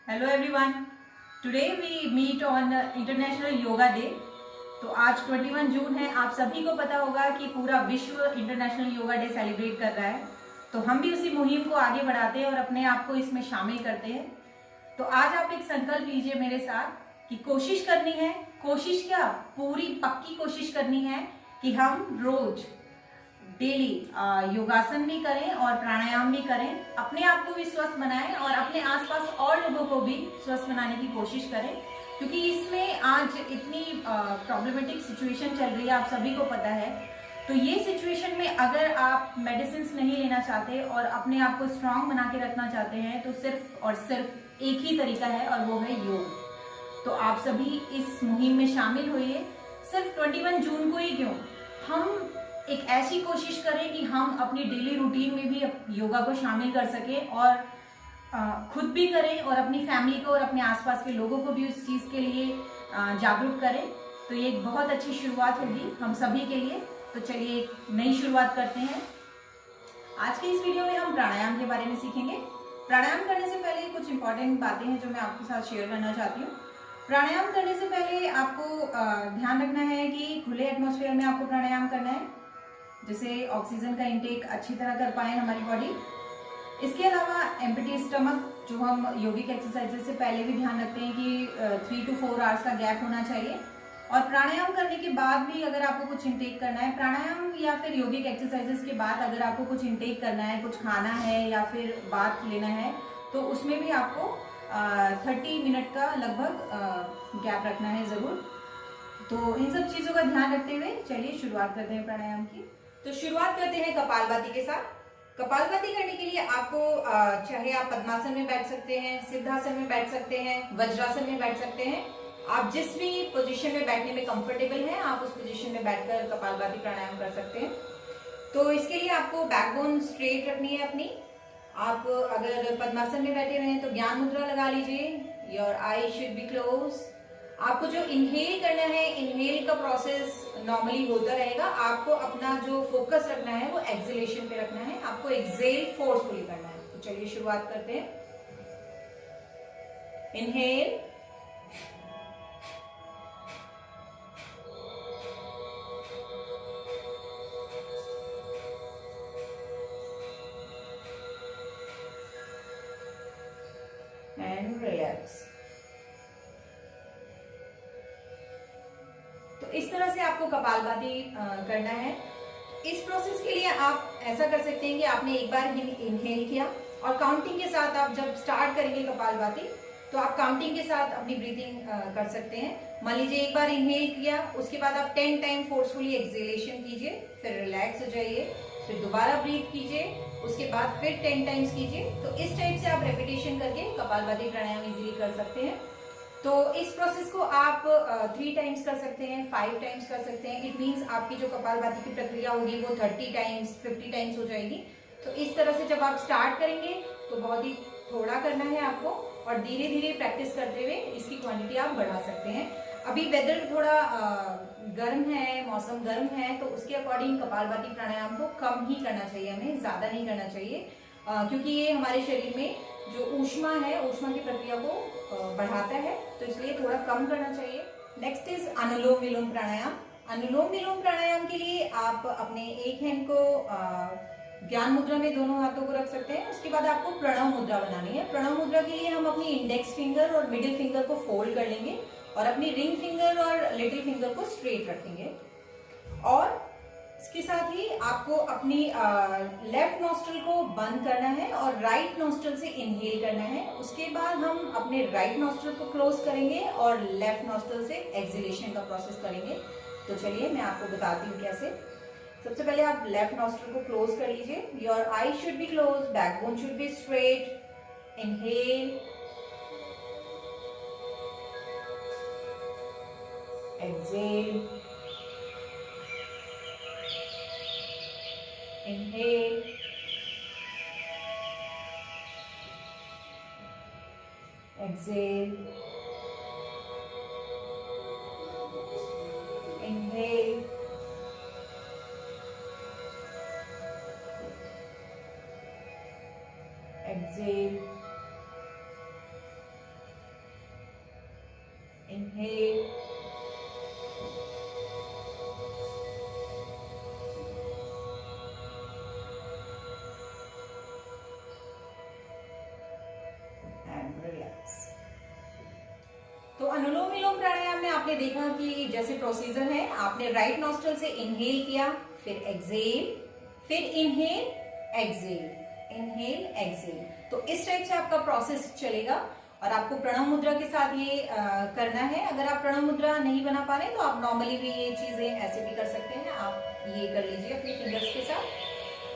Hello everyone, today we meet on international yoga day. तो आज 21 जून है। आप सभी को पता होगा कि पूरा विश्व इंटरनेशनल योगा डे सेलिब्रेट कर रहा है। तो हम भी उसी मुहिम को आगे बढ़ाते हैं और अपने आप को इसमें शामिल करते हैं। तो आज आप एक संकल्प लीजिए मेरे साथ कि कोशिश करनी है, कोशिश क्या पूरी पक्की कोशिश करनी है कि हम रोज डेली योगासन भी करें और प्राणायाम भी करें, अपने आप को भी स्वस्थ बनाएं और अपने आसपास और लोगों को भी स्वस्थ बनाने की कोशिश करें। क्योंकि इसमें आज इतनी प्रॉब्लमेटिक सिचुएशन चल रही है, आप सभी को पता है। तो ये सिचुएशन में अगर आप मेडिसिन नहीं लेना चाहते और अपने आप को स्ट्रांग बना के रखना चाहते हैं तो सिर्फ और सिर्फ एक ही तरीका है और वो है योग। तो आप सभी इस मुहिम में शामिल होइए। सिर्फ 21 जून को ही क्यों, हम एक ऐसी कोशिश करें कि हम अपनी डेली रूटीन में भी योगा को शामिल कर सकें और खुद भी करें और अपनी फैमिली को और अपने आसपास के लोगों को भी उस चीज़ के लिए जागरूक करें। तो ये एक बहुत अच्छी शुरुआत होगी हम सभी के लिए। तो चलिए एक नई शुरुआत करते हैं। आज के इस वीडियो में हम प्राणायाम के बारे में सीखेंगे। प्राणायाम करने से पहले कुछ इंपॉर्टेंट बातें हैं जो मैं आपके साथ शेयर करना चाहती हूँ। प्राणायाम करने से पहले आपको ध्यान रखना है कि खुले एटमॉस्फेयर में आपको प्राणायाम करना है, जिससे ऑक्सीजन का इंटेक अच्छी तरह कर पाए हमारी बॉडी। इसके अलावा एम्प्टी स्टमक, जो हम योगिक एक्सरसाइजेस से पहले भी ध्यान रखते हैं कि 3 to 4 आवर्स का गैप होना चाहिए। और प्राणायाम करने के बाद भी अगर आपको कुछ इंटेक करना है, प्राणायाम या फिर योगिक एक्सरसाइजेस के बाद अगर आपको कुछ इंटेक करना है, कुछ खाना है या फिर बात लेना है, तो उसमें भी आपको 30 मिनट का लगभग गैप रखना है ज़रूर। तो इन सब चीज़ों का ध्यान रखते हुए चलिए शुरुआत करते हैं प्राणायाम की। तो शुरुआत करते हैं कपालभाति के साथ। कपालभाति करने के लिए आपको चाहे आप पद्मासन में बैठ सकते हैं, सिद्धासन में बैठ सकते हैं, वज्रासन में बैठ सकते हैं। आप जिस भी पोजीशन में बैठने में कंफर्टेबल हैं, आप उस पोजीशन में बैठकर कपालभाति प्राणायाम कर सकते हैं। तो इसके लिए आपको बैकबोन स्ट्रेट रखनी है अपनी। आप अगर पद्मासन में बैठे हुए हैं तो ज्ञान मुद्रा लगा लीजिए। Your I should be close. आपको जो इनहेल करना है, इनहेल का प्रोसेस नॉर्मली होता रहेगा। आपको अपना जो फोकस रखना है वो एक्सहेलेशन पे रखना है। आपको एक्सहेल फोर्सफुली करना है। तो चलिए शुरुआत करते हैं। Inhale, and relax. तो इस तरह से आपको कपालभाति करना है। इस प्रोसेस के लिए आप ऐसा कर सकते हैं कि आपने एक बार इनहेल किया और काउंटिंग के साथ आप जब स्टार्ट करेंगे कपालभाति तो आप काउंटिंग के साथ अपनी ब्रीथिंग कर सकते हैं। मान लीजिए एक बार इनहेल किया, उसके बाद आप 10 टाइम फोर्सफुली एक्सहेलेशन कीजिए, फिर रिलैक्स हो जाइए, फिर दोबारा ब्रीथ कीजिए, उसके बाद फिर 10 टाइम्स कीजिए। तो इस टाइप से आप रेपिटेशन करके कपालभाति प्राणायाम इजीली कर सकते हैं। तो इस प्रोसेस को आप 3 टाइम्स कर सकते हैं, 5 टाइम्स कर सकते हैं। इट मीन्स आपकी जो कपालभाति की प्रक्रिया होगी वो 30 टाइम्स, 50 टाइम्स हो जाएगी। तो इस तरह से जब आप स्टार्ट करेंगे तो बहुत ही थोड़ा करना है आपको और धीरे धीरे प्रैक्टिस करते हुए इसकी क्वांटिटी आप बढ़ा सकते हैं। अभी वेदर थोड़ा गर्म है, मौसम गर्म है, तो उसके अकॉर्डिंग कपालभाति प्राणायाम को कम ही करना चाहिए, हमें ज़्यादा नहीं करना चाहिए, क्योंकि ये हमारे शरीर में जो ऊष्मा है, ऊष्मा की प्रक्रिया को बढ़ाता है, तो इसलिए थोड़ा कम करना चाहिए। नेक्स्ट इज अनुलोम विलोम प्राणायाम। अनुलोम विलोम प्राणायाम के लिए आप अपने एक हैंड को ज्ञान मुद्रा में दोनों हाथों को रख सकते हैं। उसके बाद आपको प्रणव मुद्रा बनानी है। प्रणव मुद्रा के लिए हम अपनी इंडेक्स फिंगर और मिडिल फिंगर को फोल्ड कर लेंगे और अपनी रिंग फिंगर और लिटिल फिंगर को स्ट्रेट रखेंगे। और इसके साथ ही आपको अपनी लेफ्ट नॉस्ट्रल को बंद करना है और राइट नॉस्ट्रल से इनहेल करना है। उसके बाद हम अपने राइट नॉस्ट्रल को क्लोज करेंगे और लेफ्ट नॉस्ट्रल से एक्सहेलेशन का प्रोसेस करेंगे। तो चलिए मैं आपको बताती हूँ कैसे। सबसे पहले आप लेफ्ट नॉस्ट्रल को क्लोज कर लीजिए। Your I should be close, backbone should be straight. Inhale, exhale, inhale, exhale, inhale, exhale, आपने देखा कि जैसे प्रोसीजर है, आपने राइट नॉस्ट्रल से इनहेल किया, फिर एक्सहेल, फिर इनहेल एक्सहेल, इनहेल एक्सहेल। तो इस टाइप से आपका प्रोसेस चलेगा और आपको प्रणव मुद्रा के साथ ये करना है। अगर आप प्रणव मुद्रा नहीं बना पा रहे तो आप नॉर्मली भी ये चीजें ऐसे भी कर सकते हैं। आप ये कर लीजिए अपने फिंगर्स के साथ।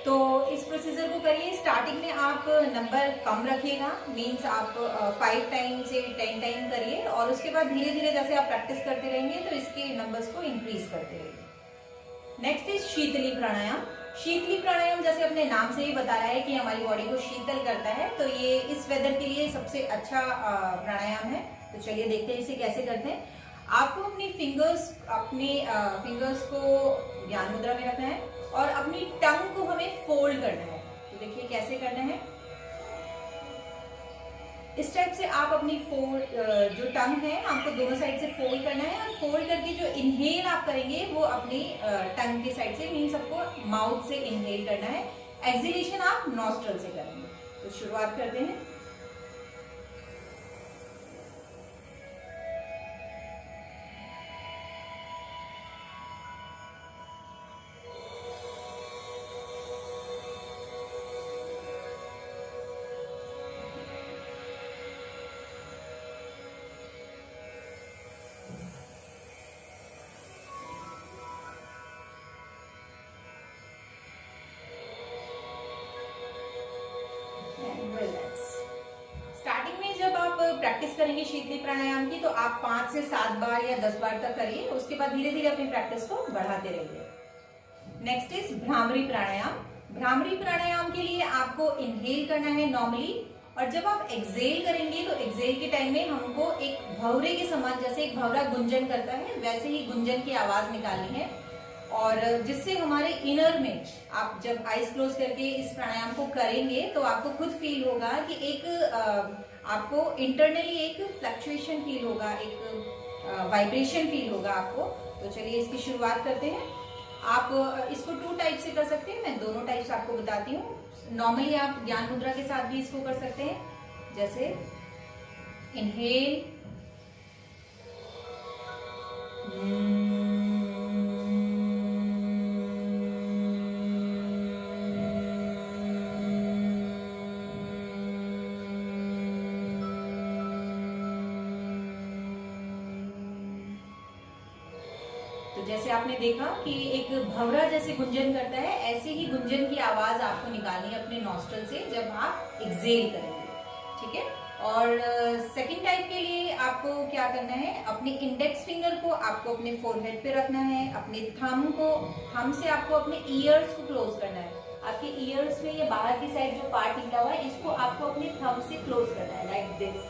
तो इस प्रोसीजर को करिए। स्टार्टिंग में आप नंबर कम रखिएगा, मीन्स आप 5 टाइम से 10 टाइम करिए और उसके बाद धीरे धीरे जैसे आप प्रैक्टिस करते रहेंगे तो इसके नंबर्स को इंक्रीज करते रहेंगे। नेक्स्ट इज शीतली प्राणायाम। शीतली प्राणायाम जैसे अपने नाम से ही बता रहा है कि हमारी बॉडी को शीतल करता है, तो ये इस वेदर के लिए सबसे अच्छा प्राणायाम है। तो चलिए देखते हैं इसे कैसे करते हैं। आपको अपनी फिंगर्स को ज्ञान मुद्रा में रखना है और अपनी टंग को हमें फोल्ड करना है। तो देखिए कैसे करना है। इस टाइप से आप अपनी जो टंग है आपको दोनों साइड से फोल्ड करना है और फोल्ड करके जो इनहेल आप करेंगे वो अपनी टंग की साइड से, मीन्स आपको माउथ से इनहेल करना है। एक्सहेलेशन आप नॉस्ट्रल से करेंगे। तो शुरुआत करते हैं। स्टार्टिंग में जब आप प्रैक्टिस करेंगे शीतली प्राणायाम की तो आप 5 से 7 बार या 10 बार तक करिए। उसके बाद धीरे धीरे अपनी प्रैक्टिस को बढ़ाते रहिए। नेक्स्ट इज भ्रामरी प्राणायाम। भ्रामरी प्राणायाम के लिए आपको इनहेल करना है नॉर्मली, और जब आप एक्सहेल करेंगे तो एक्सहेल के टाइम में हमको एक भंवरे के समान, जैसे एक भंवरा गुंजन करता है वैसे ही गुंजन की आवाज निकालनी है, और जिससे हमारे इनर में आप जब आईज क्लोज करके इस प्राणायाम को करेंगे तो आपको खुद फील होगा कि एक आपको इंटरनली एक फ्लक्चुएशन फील होगा, एक वाइब्रेशन फील होगा आपको। तो चलिए इसकी शुरुआत करते हैं। आप इसको 2 टाइप से कर सकते हैं, मैं दोनों टाइप्स आपको बताती हूँ। नॉर्मली आप ज्ञान मुद्रा के साथ भी इसको कर सकते हैं, जैसे इनहेल, तो जैसे आपने देखा कि एक भंवरा जैसे गुंजन करता है, ऐसे ही गुंजन की आवाज आपको निकालनी है अपने नॉस्ट्रल से जब आप एक्सहेल करेंगे। ठीक है। और सेकंड टाइप के लिए आपको क्या करना है, अपने इंडेक्स फिंगर को आपको अपने फोरहेड पे रखना है, अपने थंब से आपको अपने ईयर्स को क्लोज करना है। आपके ईयर्स में ये बाहर की साइड जो पार्ट निकला हुआ है इसको आपको अपने थंब से क्लोज करना है, लाइक दिस।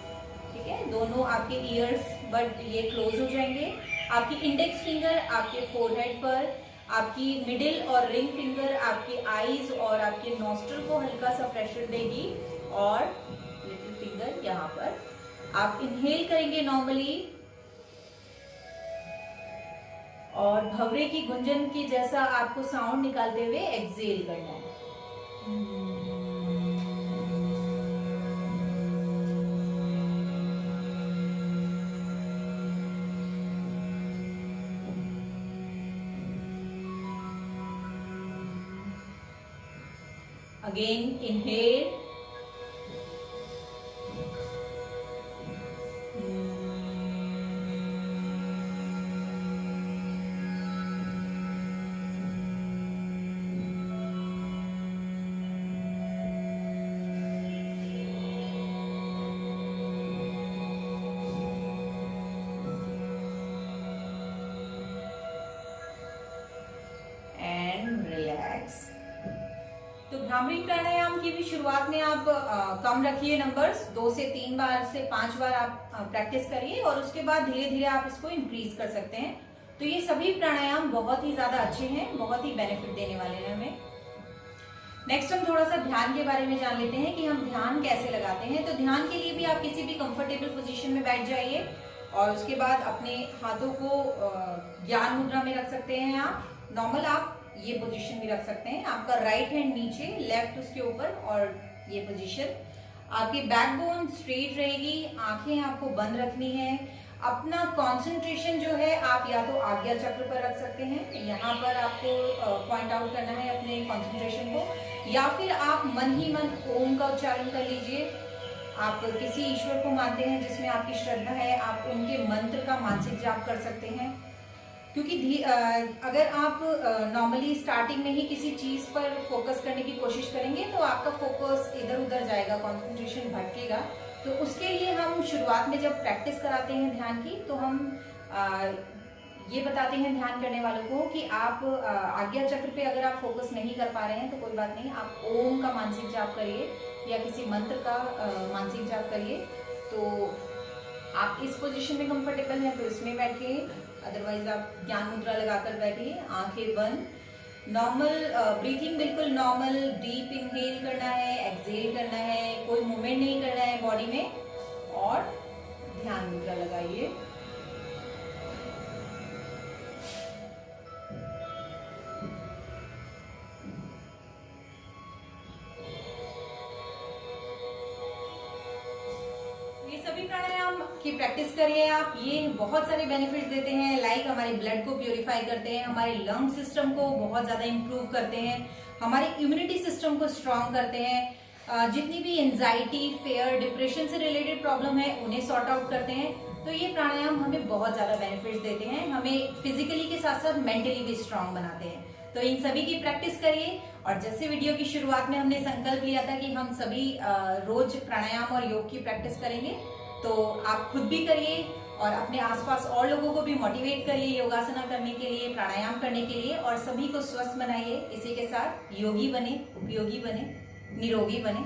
ठीक है। दोनों आपके ईयर्स बट ये क्लोज हो जाएंगे। आपकी इंडेक्स फिंगर आपके फोरहेड पर, आपकी मिडिल और रिंग फिंगर आपके आईज और आपके नॉस्ट्रल को हल्का सा प्रेशर देगी, और लिटिल फिंगर यहाँ पर। आप इनहेल करेंगे नॉर्मली और भंवरे की गुंजन की जैसा आपको साउंड निकालते हुए एक्सहेल करना है। Again, inhale. And relax. तो भ्रामरी प्राणायाम की भी शुरुआत में आप कम रखिए नंबर्स, 2 से 3 बार से 5 बार आप प्रैक्टिस करिए और उसके बाद धीरे धीरे आप इसको इंक्रीज कर सकते हैं। तो ये सभी प्राणायाम बहुत ही ज्यादा अच्छे हैं, बहुत ही बेनिफिट देने वाले हैं हमें। नेक्स्ट हम थोड़ा सा ध्यान के बारे में जान लेते हैं कि हम ध्यान कैसे लगाते हैं। तो ध्यान के लिए भी आप किसी भी कंफर्टेबल पोजीशन में बैठ जाइए और उसके बाद अपने हाथों को ज्ञान मुद्रा में रख सकते हैं। आप नॉर्मल आप ये पोजीशन भी रख सकते हैं। आपका राइट हैंड नीचे, लेफ्ट उसके ऊपर, और ये पोजीशन। आपकी बैकबोन स्ट्रेट रहेगी, आंखें आपको बंद रखनी है। अपना कंसंट्रेशन जो है आप या तो आज्ञा चक्र पर रख सकते हैं, यहाँ पर आपको पॉइंट आउट करना है अपने कंसंट्रेशन को, या फिर आप मन ही मन ओम का उच्चारण कर लीजिए। आप किसी ईश्वर को मानते हैं जिसमें आपकी श्रद्धा है, आप उनके मंत्र का मानसिक जाप कर सकते हैं। क्योंकि अगर आप नॉर्मली स्टार्टिंग में ही किसी चीज़ पर फोकस करने की कोशिश करेंगे तो आपका फोकस इधर उधर जाएगा, कंसंट्रेशन भटकेगा। तो उसके लिए हम शुरुआत में जब प्रैक्टिस कराते हैं ध्यान की, तो हम ये बताते हैं ध्यान करने वालों को कि आप आज्ञा चक्र पे अगर आप फोकस नहीं कर पा रहे हैं तो कोई बात नहीं, आप ओम का मानसिक जाप करिए या किसी मंत्र का मानसिक जाप करिए। तो आप इस पोजीशन में कंफर्टेबल हैं तो इसमें बैठिए, अदरवाइज आप ज्ञान मुद्रा लगाकर बैठिए, आंखें बंद। नॉर्मल ब्रीथिंग, बिल्कुल नॉर्मल डीप इनहेल करना है, एक्सहेल करना है, कोई मूवमेंट नहीं करना है बॉडी में, और ध्यान मुद्रा लगाइए। सभी प्राणायाम की प्रैक्टिस करिए आप, ये बहुत सारे बेनिफिट्स देते हैं। लाइक हमारे ब्लड को प्योरीफाई करते हैं, हमारे लंग सिस्टम को बहुत ज़्यादा इम्प्रूव करते हैं, हमारे इम्यूनिटी सिस्टम को स्ट्रांग करते हैं, जितनी भी एंजाइटी, फेयर, डिप्रेशन से रिलेटेड प्रॉब्लम है उन्हें सॉर्ट आउट करते हैं। तो ये प्राणायाम हमें बहुत ज़्यादा बेनिफिट्स देते हैं, हमें फिजिकली के साथ साथ मेंटली भी स्ट्रांग बनाते हैं। तो इन सभी की प्रैक्टिस करिए। और जैसे वीडियो की शुरुआत में हमने संकल्प लिया था कि हम सभी रोज प्राणायाम और योग की प्रैक्टिस करेंगे, तो आप खुद भी करिए और अपने आसपास और लोगों को भी मोटिवेट करिए योगासना करने के लिए, प्राणायाम करने के लिए, और सभी को स्वस्थ बनाइए। इसी के साथ योगी बने, उपयोगी बने, निरोगी बने।